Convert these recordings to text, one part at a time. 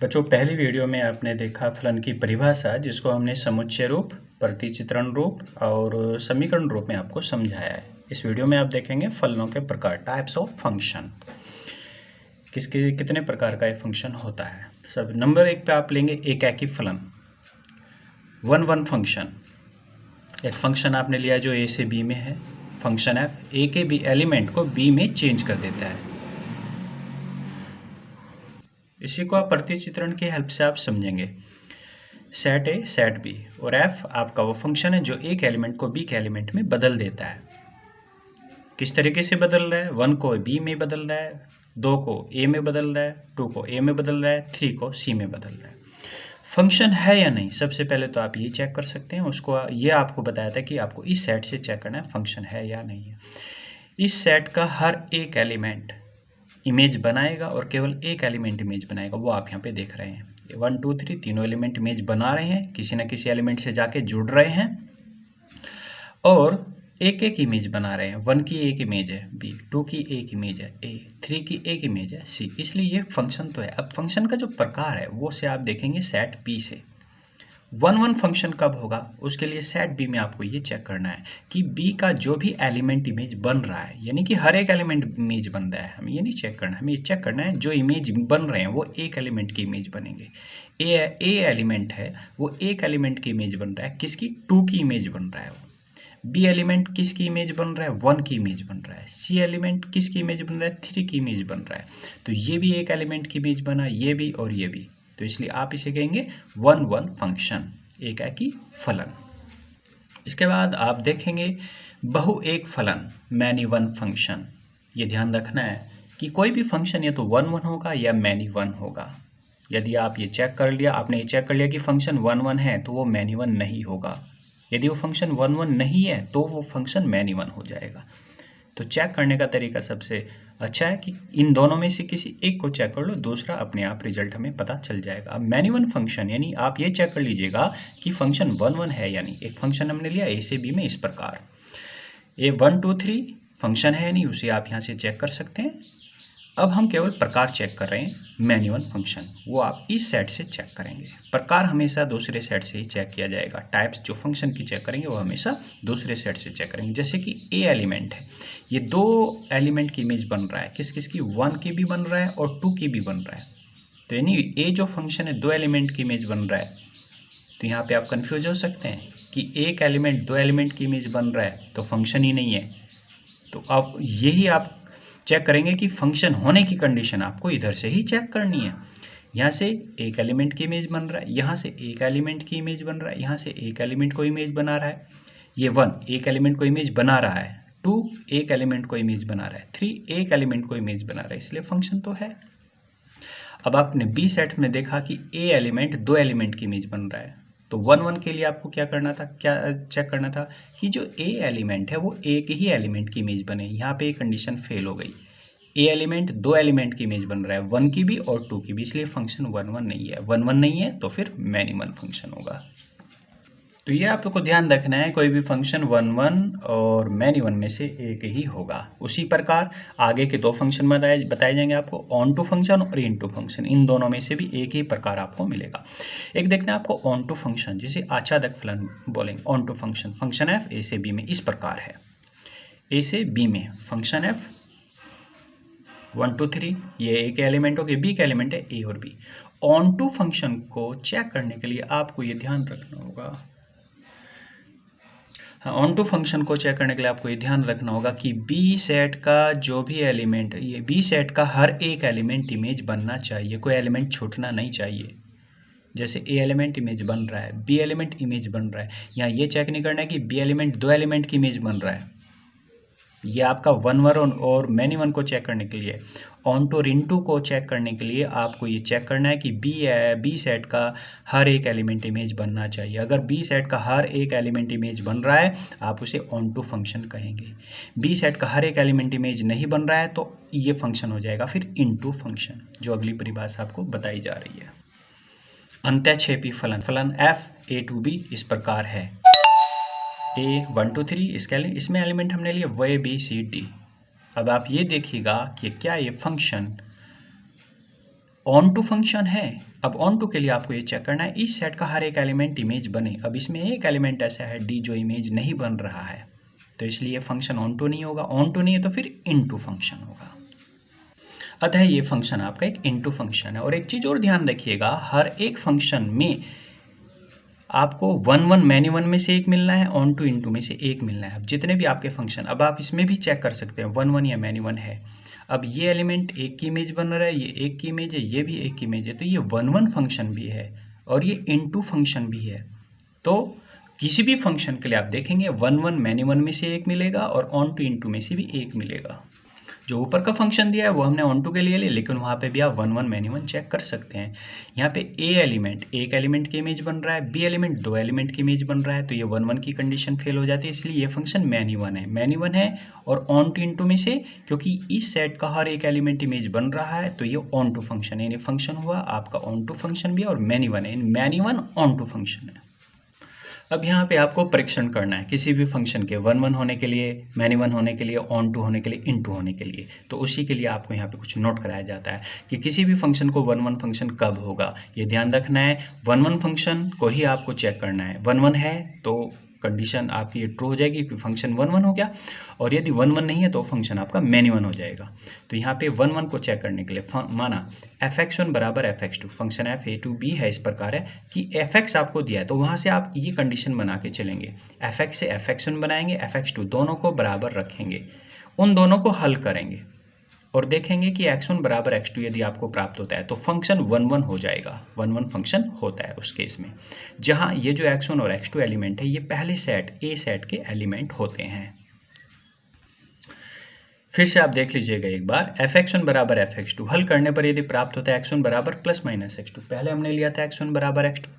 बच्चों, पहली वीडियो में आपने देखा फलन की परिभाषा, जिसको हमने समुच्चय रूप, प्रतिचित्रण रूप और समीकरण रूप में आपको समझाया है। इस वीडियो में आप देखेंगे फलनों के प्रकार, टाइप्स ऑफ फंक्शन, किसके कितने प्रकार का ये फंक्शन होता है। सब नंबर 1 पे आप लेंगे एकाकी फलन, वन फंक्शन। एक फंक्शन आपने लिया जो ए से बी में है, फंक्शन एफ ए के बी एलिमेंट को बी में चेंज कर देता है। इसी को आप प्रतिचित्रण की हेल्प से आप समझेंगे। सेट ए सेट बी, और एफ आपका वो फंक्शन है जो एक एलिमेंट को बी के एलिमेंट में बदल देता है। किस तरीके से बदल रहा है? 1 को बी में बदल रहा है, 2 को ए में बदल रहा है, 2 को ए में बदल रहा है, 3 को सी में बदल रहा है। फंक्शन है या नहीं, सबसे पहले तो आप ये चेक कर सकते हैं। उसको ये आपको बताया था कि आपको इस सेट से चेक करना है फंक्शन है या नहीं है। इस सेट का हर एक एलिमेंट इमेज बनाएगा और केवल एक एलिमेंट इमेज बनाएगा, वो आप यहाँ पे देख रहे हैं। 1 2 3 तीनों एलिमेंट इमेज बना रहे हैं, किसी न किसी एलिमेंट से जाके जुड़ रहे हैं और एक एक इमेज बना रहे हैं। 1 की एक इमेज है बी, 2 की एक इमेज है ए, 3 की एक इमेज है सी, इसलिए ये फंक्शन तो है। अब फंक्शन का जो प्रकार है वो से आप देखेंगे सेट बी से। वन फंक्शन कब होगा, उसके लिए सेट बी में आपको ये चेक करना है कि बी का जो भी एलिमेंट इमेज बन रहा है, यानी कि हर एक एलिमेंट इमेज बन रहा है, हमें ये नहीं चेक करना, हमें ये चेक करना है जो इमेज बन रहे हैं वो एक एलिमेंट की इमेज बनेंगे। ए एलिमेंट है वो एक एलिमेंट की इमेज बन रहा है, किसकी? 2 की इमेज बन रहा है। बी एलिमेंट किसकी इमेज बन रहा है? 1 की इमेज बन रहा है। सी एलिमेंट किसकी इमेज बन रहा है? 3 की इमेज बन रहा है। तो ये भी एक एलिमेंट की इमेज बना, ये भी और ये भी, तो इसलिए आप इसे कहेंगे वन फंक्शन, एकाकी फलन। इसके बाद आप देखेंगे बहु एक फलन, मैनी वन फंक्शन। ये ध्यान रखना है कि कोई भी फंक्शन या तो वन होगा या मैनी वन होगा। यदि आप ये चेक कर लिया, आपने ये चेक कर लिया कि फंक्शन वन है, तो वो मैनी वन नहीं होगा। यदि वो फंक्शन वन नहीं है तो वो फंक्शन मैनी वन हो जाएगा। तो चेक करने का तरीका सबसे अच्छा है कि इन दोनों में से किसी एक को चेक कर लो, दूसरा अपने आप रिजल्ट हमें पता चल जाएगा। अब मैनी वन फंक्शन, यानी आप ये चेक कर लीजिएगा कि फंक्शन वन है या नहीं। एक फंक्शन हमने लिया ए से बी में इस प्रकार, ए 1 2 3 फंक्शन है या नहीं, उसे आप यहाँ से चेक कर सकते हैं। अब हम केवल प्रकार चेक कर रहे हैं, मैनी वन फंक्शन, वो आप इस सेट से चेक करेंगे। प्रकार हमेशा दूसरे सेट से ही चेक किया जाएगा। टाइप्स जो फंक्शन की चेक करेंगे वो हमेशा दूसरे सेट से चेक करेंगे। जैसे कि ए एलिमेंट है, ये 2 एलिमेंट की इमेज बन रहा है, किस किस की? 1 की भी बन रहा है और 2 की भी बन रहा है। तो यानी ए जो फंक्शन है 2 एलिमेंट की इमेज बन रहा है। तो यहाँ पे आप कन्फ्यूज हो सकते हैं कि एक एलिमेंट 2 एलिमेंट की इमेज बन रहा है तो फंक्शन ही नहीं है। तो अब यही आप चेक करेंगे कि फंक्शन होने की कंडीशन आपको इधर से ही चेक करनी है। यहाँ से एक एलिमेंट की इमेज बन रहा है, यहाँ से एक एलिमेंट की इमेज बन रहा है, यहाँ से एक एलिमेंट को इमेज बना रहा है। ये 1 एक एलिमेंट को इमेज बना रहा है, 2 एक एलिमेंट को इमेज बना रहा है, 3 एक एलिमेंट को इमेज बना रहा है, इसलिए फंक्शन तो है। अब आपने बी सेट में देखा कि ए एलिमेंट 2 एलिमेंट की इमेज बन रहा है, तो वन के लिए आपको क्या करना था, क्या चेक करना था कि जो ए एलिमेंट है वो एक ही एलिमेंट की इमेज बने। यहाँ पे कंडीशन फेल हो गई, ए एलिमेंट 2 एलिमेंट की इमेज बन रहा है, 1 की भी और 2 की भी, इसलिए फंक्शन वन नहीं है। वन नहीं है तो फिर मैनी वन फंक्शन होगा। तो ये आप लोग को ध्यान रखना है, कोई भी फंक्शन वन और मैनी वन में से एक ही होगा। उसी प्रकार आगे के 2 फंक्शन बताए जाएंगे आपको, ऑन टू फंक्शन और इन टू फंक्शन। इन दोनों में से भी एक ही प्रकार आपको मिलेगा। एक देखना है आपको ऑन टू फंक्शन, जिसे आच्छादक फलन बोलेंगे। Onto function, function F A से बी में इस प्रकार है। ए से बी में फंक्शन एफ 1 2 3, ये ए के एलिमेंट हो गए, बी के एलिमेंट है ए और बी। ऑन टू फंक्शन को चेक करने के लिए आपको ये ध्यान रखना होगा, ऑन टू फंक्शन को चेक करने के लिए आपको ये ध्यान रखना होगा कि बी सेट का जो भी एलिमेंट, ये बी सेट का हर एक एलिमेंट इमेज बनना चाहिए, कोई एलिमेंट छूटना नहीं चाहिए। जैसे ए एलिमेंट इमेज बन रहा है, बी एलिमेंट इमेज बन रहा है, यहाँ ये चेक नहीं करना है कि बी एलिमेंट 2 एलिमेंट की इमेज बन रहा है। ये आपका वन और मैनी वन को चेक करने के लिए, ऑन टू और इनटू को चेक करने के लिए आपको ये चेक करना है कि बी सेट का हर एक एलिमेंट इमेज बनना चाहिए। अगर बी सेट का हर एक एलिमेंट इमेज बन रहा है आप उसे ऑन टू फंक्शन कहेंगे। बी सेट का हर एक एलिमेंट इमेज नहीं बन रहा है तो ये फंक्शन हो जाएगा फिर इनटू फंक्शन, जो अगली परिभाषा आपको बताई जा रही है। अंत्यक्षेपी फलन, फलन एफ ए टू बी इस प्रकार है। ए 1 2 3 इसमें एलिमेंट हमने लिए वो ए बी सी डी। अब आप ये देखिएगा कि क्या ये फंक्शन ऑन टू फंक्शन है। अब ऑन टू के लिए आपको ये चेक करना है इस सेट का हर एक एलिमेंट इमेज बने। अब इसमें एक एलिमेंट ऐसा है डी जो इमेज नहीं बन रहा है, तो इसलिए फंक्शन ऑन टू नहीं होगा। ऑन टू नहीं है तो फिर इनटू फंक्शन होगा। अतः ये फंक्शन आपका एक इनटू फंक्शन है। और एक चीज़ और ध्यान रखिएगा, हर एक फंक्शन में आपको वन मैनी वन में से एक मिलना है, ऑन टू इनटू में से एक मिलना है। अब जितने भी आपके फंक्शन, अब आप इसमें भी चेक कर सकते हैं वन या मैनी वन है। अब ये एलिमेंट एक की इमेज बन रहा है, ये एक की इमेज है, ये भी एक की इमेज है, तो ये वन फंक्शन भी है और ये इनटू फंक्शन भी है। तो किसी भी फंक्शन के लिए आप देखेंगे वन मैनी वन में से एक मिलेगा और ऑन टू इनटू में से भी एक मिलेगा। जो ऊपर का फंक्शन दिया है वो हमने ऑन टू के लिए लिया, लेकिन वहाँ पे भी आप वन मैनी वन चेक कर सकते हैं। यहाँ पे ए एलिमेंट एक एलिमेंट की इमेज बन रहा है, बी एलिमेंट दो एलिमेंट की इमेज बन रहा है, तो ये वन की कंडीशन फेल हो जाती है, इसलिए ये फंक्शन मैनी वन है। और ऑन टू इनटू में से, क्योंकि इस सेट का हर एक एलिमेंट इमेज बन रहा है, तो ये ऑन टू फंक्शन है। यानी फंक्शन हुआ आपका ऑन टू फंक्शन भी और मैनी वन है, many one onto function है। अब यहाँ पे आपको परीक्षण करना है किसी भी फंक्शन के वन होने के लिए, मैनी वन होने के लिए, ऑन टू होने के लिए, इन टू होने के लिए। तो उसी के लिए आपको यहाँ पे कुछ नोट कराया जाता है कि किसी भी फंक्शन को वन फंक्शन कब होगा, ये ध्यान रखना है। वन फंक्शन को ही आपको चेक करना है। वन है तो कंडीशन आपकी ये ट्रू हो जाएगी कि फंक्शन वन हो गया, और यदि वन नहीं है तो फंक्शन आपका मैनी वन हो जाएगा। तो यहाँ पे वन को चेक करने के लिए माना fx1 बराबर fx2, function f a to b है। इस प्रकार है कि fx आपको दिया है, तो वहाँ से आप ये कंडीशन बना के चलेंगे, fx से fx1 बनाएंगे, fx2 दोनों को बराबर रखेंगे, उन दोनों को हल करेंगे और देखेंगे कि x1 बराबर x2 यदि आपको प्राप्त होता है तो फंक्शन वन हो जाएगा। वन फंक्शन होता है उस केस में, जहाँ ये जो x1 और x2 एलिमेंट है ये पहले सेट ए सेट के एलिमेंट होते हैं। फिर से आप देख लीजिएगा एक बार, fx1 बराबर fx2 हल करने पर यदि प्राप्त होता है x1 बराबर प्लस माइनस x2, पहले हमने लिया था x1 बराबर x2,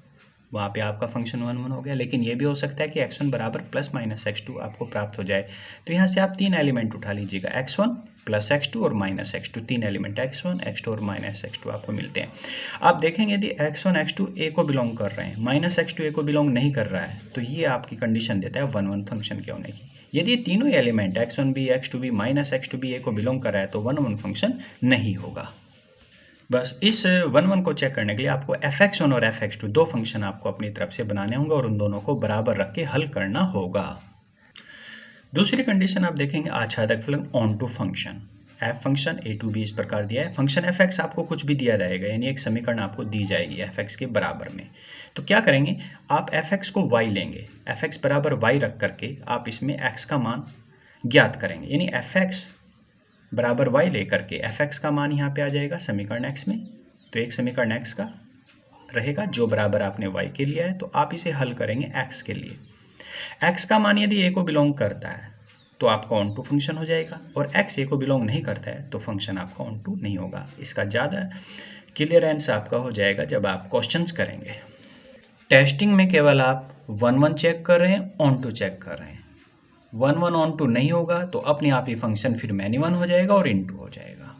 वहाँ पे आपका फंक्शन वन हो गया। लेकिन ये भी हो सकता है कि x1 बराबर प्लस माइनस x2 आपको प्राप्त हो जाए। तो यहाँ से आप तीन एलिमेंट उठा लीजिएगा, x1 प्लस x2 और माइनस x2, तीन एलिमेंट x1 x2 और माइनस x2 आपको मिलते हैं। आप देखेंगे यदि x1 x2 a को बिलोंग कर रहे हैं, माइनस x2 a को बिलोंग नहीं कर रहा है, तो ये आपकी कंडीशन देता है वन फंक्शन के होने की। यदि तीनों element x1b x2b minus x2b a को बिलोंग कर रहा है तो वन फंक्शन नहीं होगा। बस इस वन को चेक करने के लिए आपको fx1 और fx2 दो फंक्शन आपको अपनी तरफ से बनाने होंगे और उन दोनों को बराबर रख के हल करना होगा। दूसरी कंडीशन आप देखेंगे आच्छादक फलन onto function, f function a to b इस प्रकार दिया है, फंक्शन fx आपको कुछ भी दिया जाएगा, यानी एक समीकरण आपको दी जाएगी fx के बराबर में। तो क्या करेंगे, आप fx को y लेंगे, fx बराबर y रख करके आप इसमें x का मान ज्ञात करेंगे, यानी fx बराबर y लेकर के fx का मान यहाँ पे आ जाएगा समीकरण x में। तो एक समीकरण x का रहेगा जो बराबर आपने y के लिया है, तो आप इसे हल करेंगे x के लिए। x का मान यदि a को बिलोंग करता है तो आपका ऑन टू फंक्शन हो जाएगा, और x a को बिलोंग नहीं करता है तो फंक्शन आपका ऑन टू नहीं होगा। इसका ज़्यादा क्लियरेंस आपका हो जाएगा जब आप क्वेश्चंस करेंगे। टेस्टिंग में केवल आप वन चेक कर रहे हैं, ऑन टू चेक कर रहे हैं। वन ऑन टू नहीं होगा तो अपने आप ही फंक्शन फिर मैनी वन हो जाएगा और इन टू हो जाएगा।